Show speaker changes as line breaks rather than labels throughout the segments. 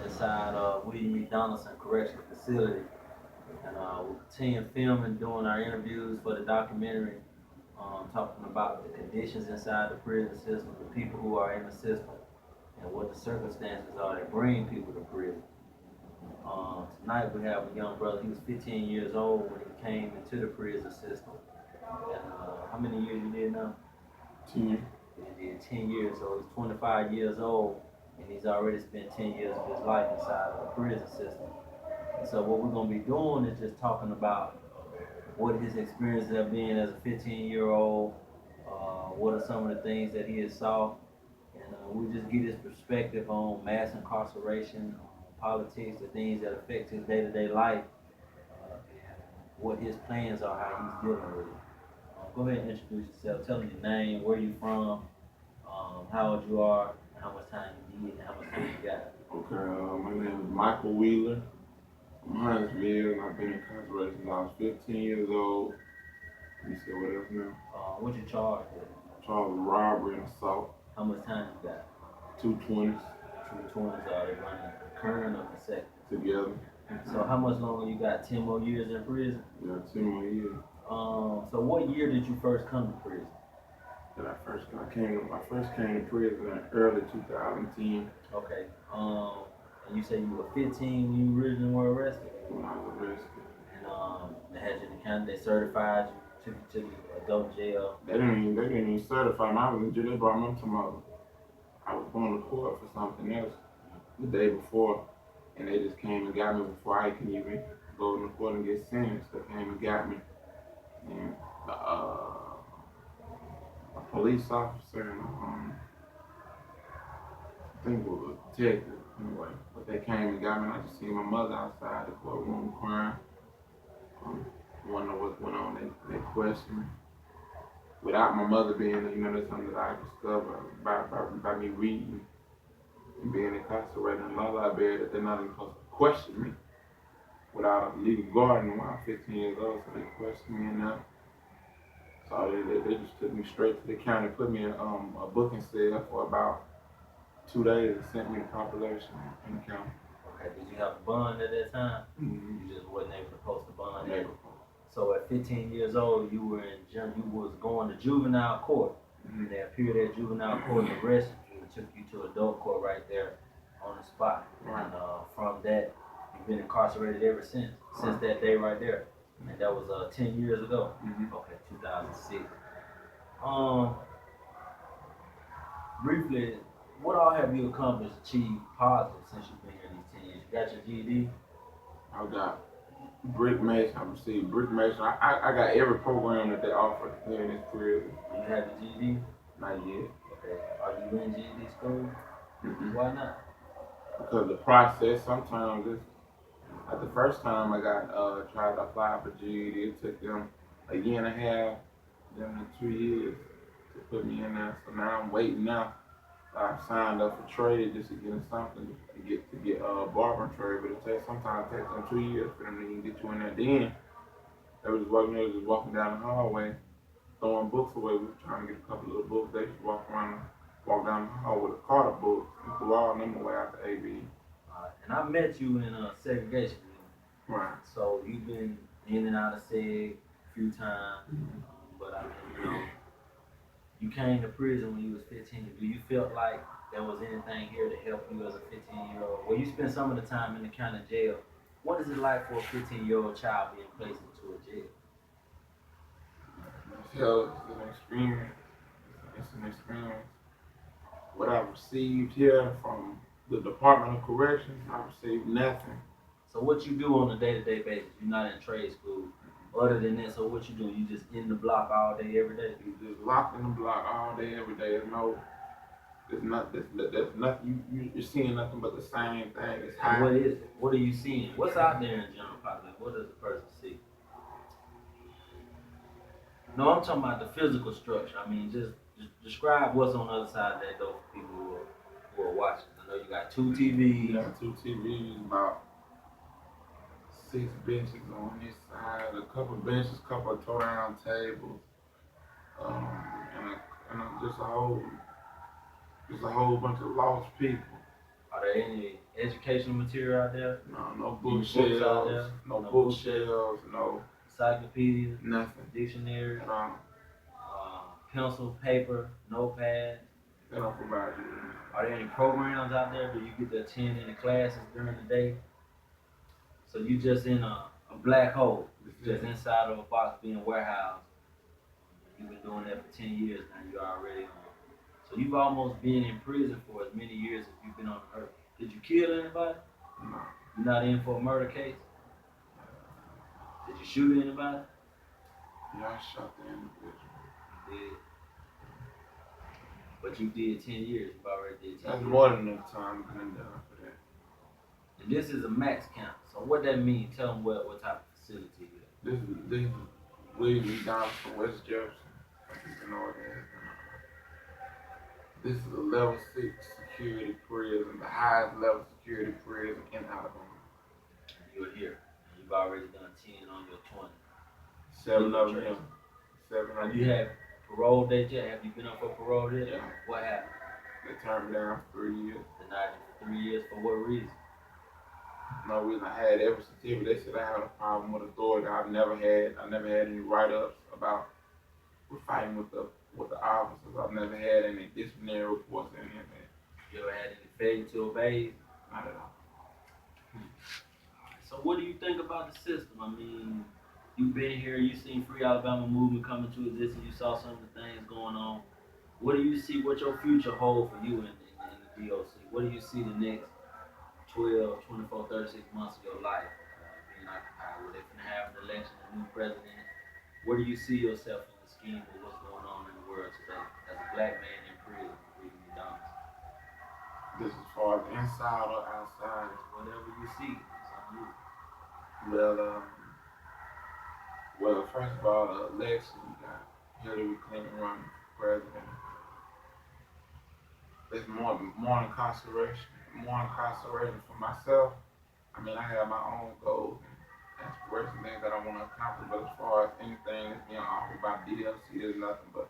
inside William E. Donaldson Correctional Facility. And we'll continue filming, doing our interviews for the documentary, talking about the conditions inside the prison system, the people who are in the system, and what the circumstances are that bring people to prison. Tonight we have a young brother. He was 15 years old when he came into the prison system. And how many years you did now?
10.
He did 10 years, so he's 25 years old, and he's already spent 10 years of his life inside of the prison system. And so what we're going to be doing is just talking about what his experiences have been as a 15-year-old, what are some of the things that he has saw, and we'll just get his perspective on mass incarceration, politics, the things that affect his day-to-day life, and what his plans are, how he's dealing with it. Go ahead and introduce yourself. Tell me your name, where you from, how old you are, and how much time you need, and how much time you got.
Okay, my name is Michael Wheeler. I'm Huntsville, and I've been incarcerated since I was 15 years old. Let me see what else now.
What you charged with?
Charged with robbery and assault.
How much time you got?
220s.
220s are they running current or consecutive?
Together.
So how much longer you got? 10 more years in prison?
Yeah, 10 more years.
So what year did you first come to prison?
I first came to prison in early 2010.
Okay. And you said you were 15 when you originally were arrested?
When I was arrested.
And they had you in the county, they certified you, took you to the adult jail.
They didn't even certify me. I was in jail. They brought me up to I was going to court for something else the day before, and they just came and got me before I could even go to the court and get sentenced. They came and got me. And a police officer and I think it was a detective anyway, but they came and got me, and I just seen my mother outside the courtroom crying. Wonder what went on. They questioned me. Without my mother being there, that's something that I discovered by me reading and being incarcerated in law library, that they're not even supposed to question me without a legal guardian when I'm 15 years old, so they questioned me enough. So they just took me straight to the county, put me in a booking cell for about 2 days, and sent me to population in the county.
Okay, did you have a bond at that time?
Mm-hmm.
You just wasn't able to post a bond.
Yeah.
So at 15 years old, you was going to juvenile court.
Mm-hmm.
They appeared at juvenile court and arrested you and took you to adult court right there on the spot.
Right.
And from that, you've been incarcerated ever since that day right there. And that was 10 years ago.
Mm-hmm.
Okay, 2006. Briefly, what all have you accomplished, achieved positive since you've been here these 10 years? You got your GED?
I got brick mason. I received brick mason. I got every program that they offer here in this prison.
Do you have your GED?
Not yet.
Okay. Are you in GED school?
Mm-hmm.
Why not?
Because the process sometimes is. Like the first time I got tried to apply for GED, it took them a year and a half, them 2 years to put me in there. So now I'm waiting now. I signed up for trade just to get something to get barbering trade, but sometimes it takes them 2 years for them to even get you in there. Then they was walking down the hallway, throwing books away. We were trying to get a couple of books. They just walk down the hall with a cart of books and threw all them away out the AV.
And I met you in segregation.
Right.
So you've been in and out of seg a few times, but I mean, you came to prison when you was 15. Do you feel like there was anything here to help you as a 15-year-old? Well, you spent some of the time in the county jail. What is it like for a 15-year-old child being placed into a jail?
It's an experience. It's an experience. What I've received here from the Department of Corrections, I received nothing.
So what you do on a day-to-day basis? You're not in trade school. Other than that, so what you do? You just in the block all day, every day?
You just locked in the block all day, every day. There's nothing. You're seeing nothing but the same thing. It's high.
What is it? What are you seeing? What's out there in general public? What does the person see? No, I'm talking about the physical structure. I mean, just describe what's on the other side of that door for people who are watching. I know you got 2 TVs.
You got 2 TVs, about 6 benches on this side, a couple benches, couple of throw-down tables, and just a whole bunch of lost people.
Are there educational material out there?
No
Any books out there?
no
No
bookshelves, no
encyclopedias,
nothing.
dictionaries,
No,
pencil, paper, notepad?
they don't provide you.
Are there any programs out there? Do you get to attend any classes during the day? So you just in a black hole, just inside of a box being warehoused. You've been doing that for 10 years now. You already so you've almost been in prison for as many years as you've been on the earth. Did you kill anybody?
No.
You're not in for a murder case? Did you shoot anybody?
Yeah, I shot the individual.
You did. But you did 10 years. You've already did 10
That's
years.
more than enough time to been done for that.
And this is a max count. So what that mean? Tell them what type of facility it is.
This is William Down from West Jefferson. I think you know what it is. This is a level 6 security prison, the highest level security prison in Alabama.
You're here. And you've already done 10 on your 20.
7 of them. 7 of
Have
them.
you had parole date yet? Have you been up for parole yet?
Yeah.
What happened?
They turned me down for 3 years.
Denied you for 3 years. For what reason?
No reason I had every certificate. They said I had a problem with authority. I never had any write-ups about fighting with the officers. I've never had any disciplinary reports or any of that.
You ever had any failure to obey?
Not at all.
So what do you think about the system? I mean, you've been here, you've seen Free Alabama movement come into existence, you saw some of the things going on. What do you see, what your future hold for you in the DOC? What do you see the next 12, 24, 36 months of your life being occupied with? If you have an election, a new president, where do you see yourself in the scheme of what's going on in the world today as a black man in prison reading McDonald's?
This is as far as inside or outside.
Whatever you see, it's on you.
Well, first of all, the election, you got Hillary Clinton running for president. There's more incarceration. More incarceration for myself. I mean, I have my own goals and aspirations, things that I want to accomplish, but as far as anything that's being offered by DLC, there's nothing but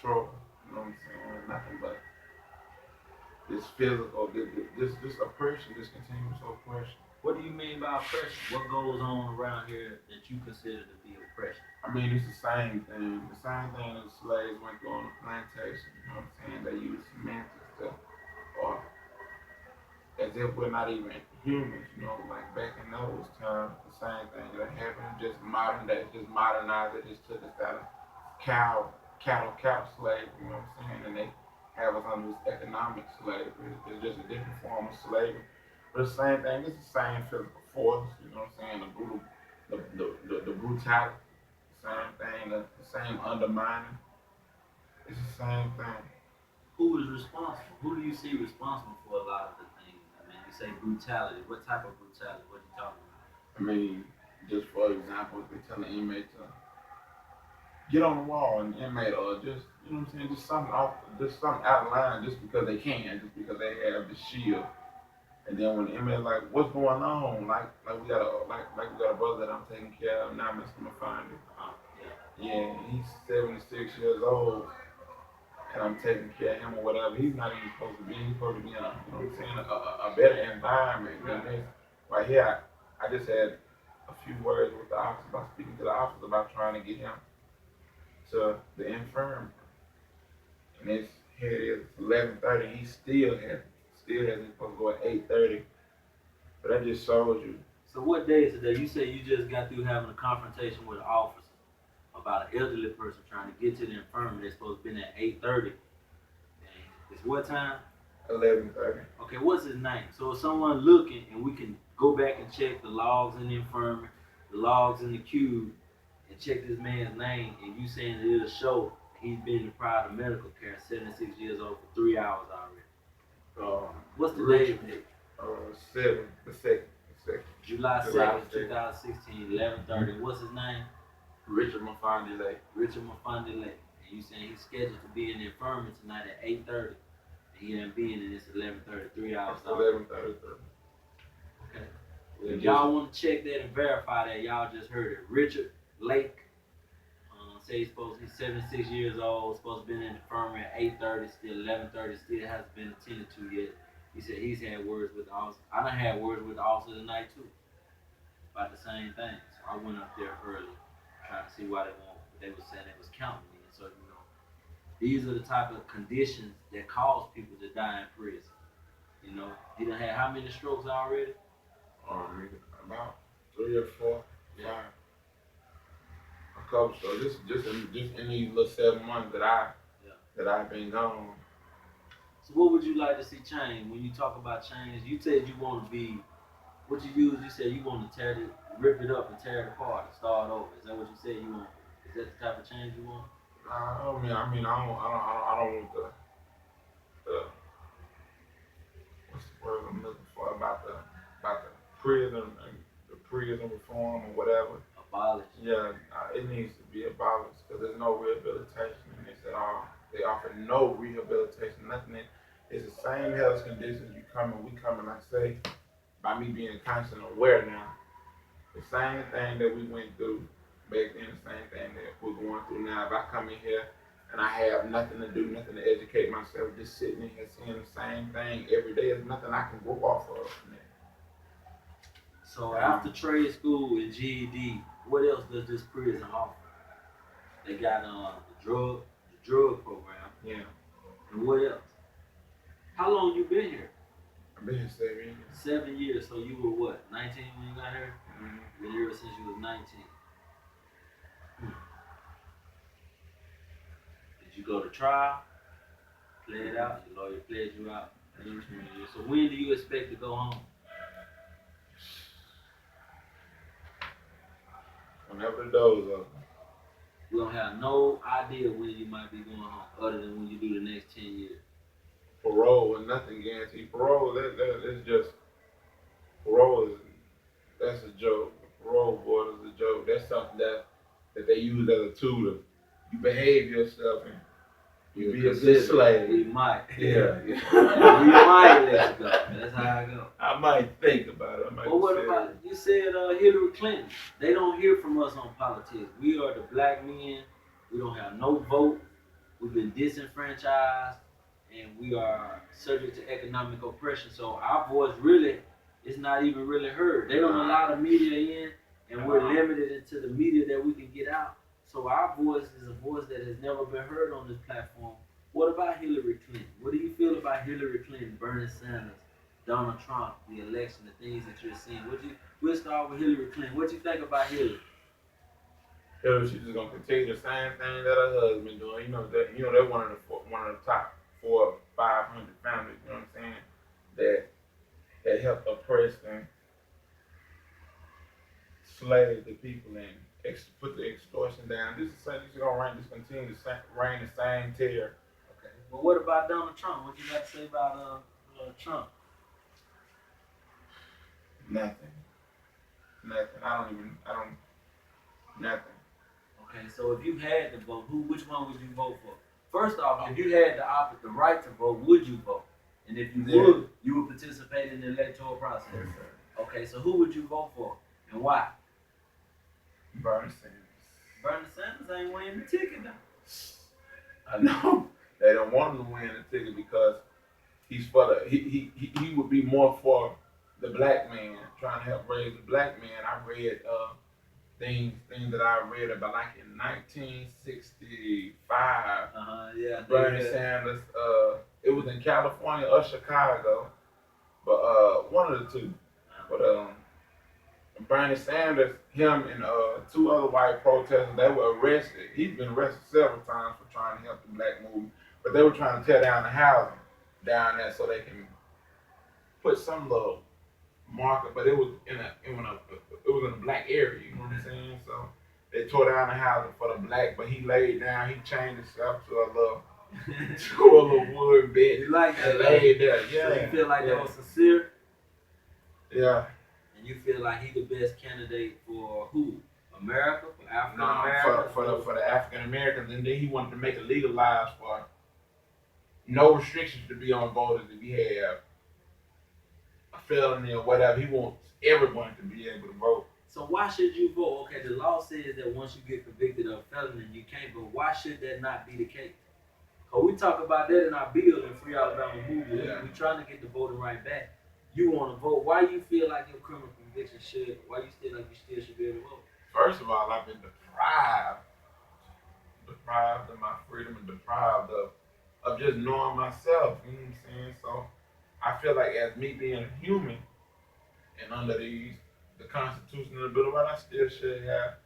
trouble. You know what I'm saying? Nothing but this physical, this oppression, this continuous oppression.
What do you mean by oppression? What goes on around here that you consider to be oppression?
I mean, it's the same thing. The same thing that slaves went through on the plantation. You know what I'm saying? They use semantics to, or as if we're not even humans, you know, like back in those times, the same thing that happened, just modern day, just modernized it, just took us out of cattle slavery, you know what I'm saying? And they have us under this economic slavery. It's just a different form of slavery. But the same thing, it's the same physical force, you know what I'm saying? The brutality, the same thing, the same undermining. It's the same thing.
Who is responsible? Who do you see responsible for a lot of the things? I mean, you say brutality. What type of brutality? What are you talking about?
I mean, just for example, if they tell an inmate to get on the wall, and the inmate or just, you know what I'm saying, just something out of line just because they can, just because they have the shield. And then when the inmate like, what's going on? Like we got a brother that I'm taking care of now, Mr. Mafandi. Yeah, he's 76 years old, and I'm taking care of him or whatever. He's not even supposed to be. He's supposed to be in a, you know what I'm saying, a better environment than this. Right here, I just had a few words with the officer about speaking to the officer about trying to get him to the infirmary. And it's here it is, 11:30. He still hasn't. He's supposed to go at 8:30. But that just shows you.
So what day is today? You say you just got through having a confrontation with an officer about an elderly person trying to get to the infirmary. They're supposed to be at 8:30. It's what time?
11:30.
Okay, what's his name? So if someone looking and we can go back and check the logs in the infirmary, the logs in the cube, and check this man's name, and you saying that it'll show he's been deprived of medical care, 76 years old for 3 hours already. What's the date?
2nd.
July 2nd, 2016, 11:30. What's his name?
Richard Mafandi Lake.
Richard Mafandi Lake. And you saying he's scheduled to be in the infirmary tonight at 8:30. And he didn't be in it, it's 11:30, 3 hours.
11:30.
Okay. If y'all want to check that and verify that, y'all just heard it. Richard Lake. Say he's 76 years old, supposed to be in the infirmary at 8:30, still 11:30, still hasn't been attended to yet. He said he's had words with the officer. I done had words with the officer tonight too about the same thing. So I went up there early trying to see why they want. They were saying they was counting me. And so these are the type of conditions that cause people to die in prison. He done had how many strokes already?
About 3 or 4,
Yeah.
5. A couple. So just in these little 7 months that I've been gone.
So what would you like to see change when you talk about change? You said you want to be what you use. You said you want to rip it up and tear it apart and start over. Is that what you said you want? Is that the type of change you want?
I don't want the what's the word I'm looking for about the prison and the prison reform or whatever.
Abolish.
Yeah, it needs to be abolished because there's no rehabilitation in this at all. They offer no rehabilitation, nothing. It's the same health conditions we coming. I say, by me being constant aware now, the same thing that we went through back then, the same thing that we're going through now. If I come in here and I have nothing to do, nothing to educate myself, just sitting in here seeing the same thing every day, there's nothing I can go off of from that.
So after trade school and GED, what else does this prison offer? They got the drug program.
Yeah.
And what else? How long you been here?
I've been here 7 years.
7 years. So you were what, 19 when you got here?
Mm-hmm.
Been here since you was 19. Did you go to trial? Play it out? Your lawyer played you out? So when do you expect to go home?
Whenever the doors open.
We don't have no idea when you might be going home, other than when you do the next 10 years.
Parole and nothing guaranteed. Parole, that's just parole that's a joke. Parole board is a joke. That's something that they use as a tool to you behave yourself and you be a good slave.
We might.
Yeah.
We might let you go. That's how I go.
I might think about it.
But what about, you said Hillary Clinton. They don't hear from us on politics. We are the black men. We don't have no vote. We've been disenfranchised. And we are subject to economic oppression. So our voice really is not even really heard. They don't allow the media in. And we're limited into the media that we can get out. So our voice is a voice that has never been heard on this platform. What about Hillary Clinton? What do you feel about Hillary Clinton, Bernie Sanders, Donald Trump, the election, the things that you're seeing? We'll start with Hillary Clinton. What do you think about Hillary?
Hillary, she's just gonna continue the same thing that her husband doing. They're one of the top 400 or 500 families. You know what I'm saying? That help oppress and slave the people and put the extortion down. This is gonna continue to reign the same terror.
Okay. But what about Donald Trump? What you got to say about Trump?
Nothing. Nothing.
Okay, so if you had to vote, which one would you vote for? First off, if you had the right to vote, would you vote? And if you would, you would participate in the electoral process.
Yes, sir.
Okay, so who would you vote for and why?
Bernie Sanders.
Bernie Sanders ain't winning the ticket now.
I know they don't want him to win the ticket because he's for the he would be more for the black man, trying to help raise the black man. I read things that I read about like in 1965.
Yeah.
Bernie Sanders. It was in California or Chicago, but one of the two. But Bernie Sanders, him and 2 other white protesters, they were arrested. He's been arrested several times for trying to help the black movement, but they were trying to tear down the housing down there so they can put some little marker. But it was in a black area. You know what I'm saying? So they tore down the housing for the black, but he laid down. He changed himself to a little wood bed.
You like that?
Laid there. Yeah.
So you feel like that was sincere?
Yeah.
And you feel like he the best candidate for who? America? For African Americans?
For the African Americans, and then he wanted to make it legalized for no restrictions to be on voters if you have a felony or whatever. He wants everyone to be able to vote.
So why should you vote? Okay, the law says that once you get convicted of felony, you can't vote. Why should that not be the case? Cause we talk about that in our bill in Free Alabama movement.
Yeah.
We trying to get the voting right back. You want to vote? Why you feel like your criminal conviction should? Why you still like you still should be able to vote?
First of all, I've been deprived of my freedom and deprived of just knowing myself. You know what I'm saying? So I feel like as me being a human and under the Constitution and the Bill of Rights, I still should have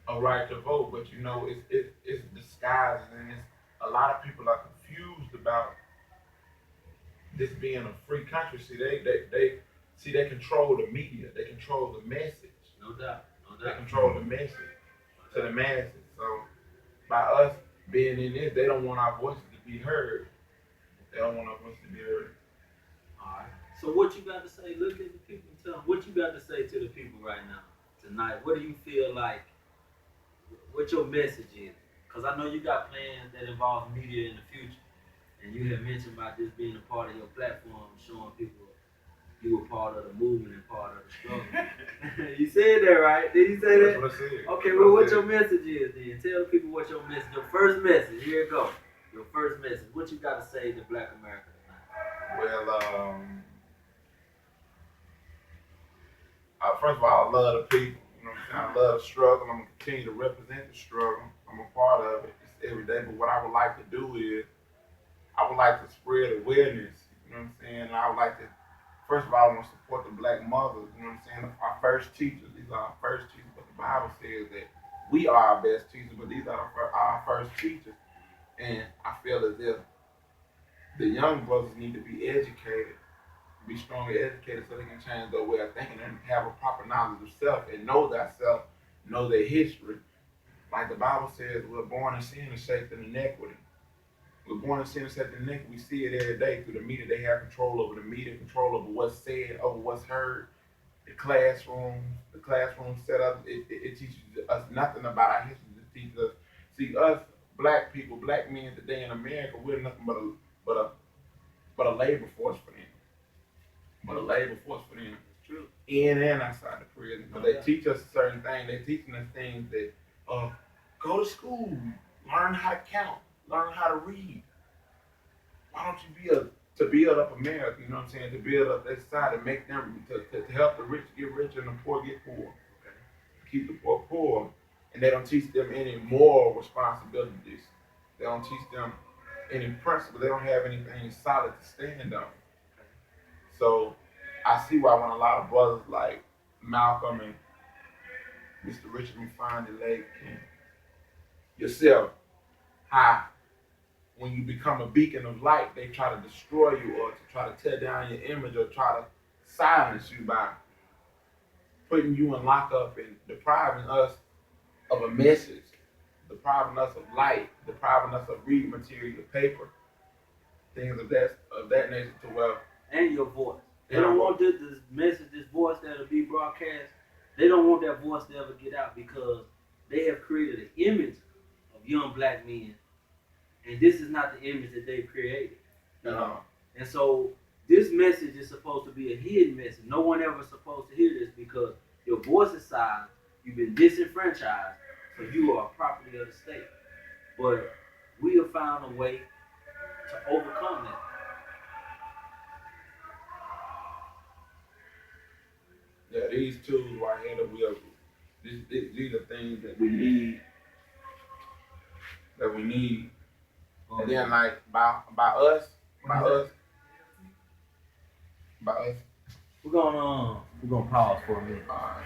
a right to vote. But you know, it's disguised, and it's a lot of people are confused about this being a free country. See, they control the media, they control the message.
No doubt, no
They
doubt.
control the message to the masses. So by us being in this, they don't want our voices to be heard. They don't want our voices to be heard.
All right. So what you got to say? Look at the people and tell them what you got to say to the people right now, tonight. What do you feel like? What your message is? Because I know you got plans that involve media in the future, and you have mentioned about this being a part of your platform, showing people you were part of the movement and part of the struggle. You said that, right? Did you say that?
That's what I said.
Okay, well, what your message is then? Tell the people what your message, your first message. Here it go. Your first message. What you got to say to Black America tonight?
Well, first of all, I love the people. You know what I'm saying? I love the struggle. I'm gonna continue to represent the struggle. I'm a part of it. It's every day. But what I would like to do is, I would like to spread awareness. You know what I'm saying? And I would like to, first of all, I want to support the black mothers. You know what I'm saying? Our first teachers. These are our first teachers. But the Bible says that we are our best teachers, but these are our first teachers. And I feel as if the young brothers need to be educated, be strongly educated so they can change their way of thinking and have a proper knowledge of self and know thyself, know their history. Like the Bible says, we're born in sin and shaped in iniquity. We're born in sin and shaped in iniquity. We see it every day through the media. They have control over the media, control over what's said, over what's heard. The classroom setup, it teaches us nothing about our history. It teaches us, see us black people, black men today in America, we're nothing but a labor force for them. But a labor force for them.
True.
In and outside the prison. But they teach us certain things. They're teaching us things that go to school, learn how to count, learn how to read. Why don't you to build up America, you know what I'm saying? To build up that society, make them to help the rich get richer and the poor get poor. Okay. Keep the poor poor. And they don't teach them any moral responsibilities. They don't teach them any principles. They don't have anything solid to stand on. So I see why when a lot of brothers like Malcolm and Mr. Richard McFarland Lake and yourself, how when you become a beacon of light, they try to destroy you or to try to tear down your image or try to silence you by putting you in lockup and depriving us of a message, depriving us of light, depriving us of reading material, paper, things of that nature to where.
And your voice. They don't want this message, this voice that'll be broadcast. They don't want that voice to ever get out because they have created an image of young black men, and this is not the image that they've created. And so this message is supposed to be a hidden message. No one ever supposed to hear this because your voice is silent. You've been disenfranchised, so you are property of the state. But we have found a way to overcome that.
Yeah, these tools right here that we are, these are things that we need. And then like by us.
We're gonna pause for a minute.
All right.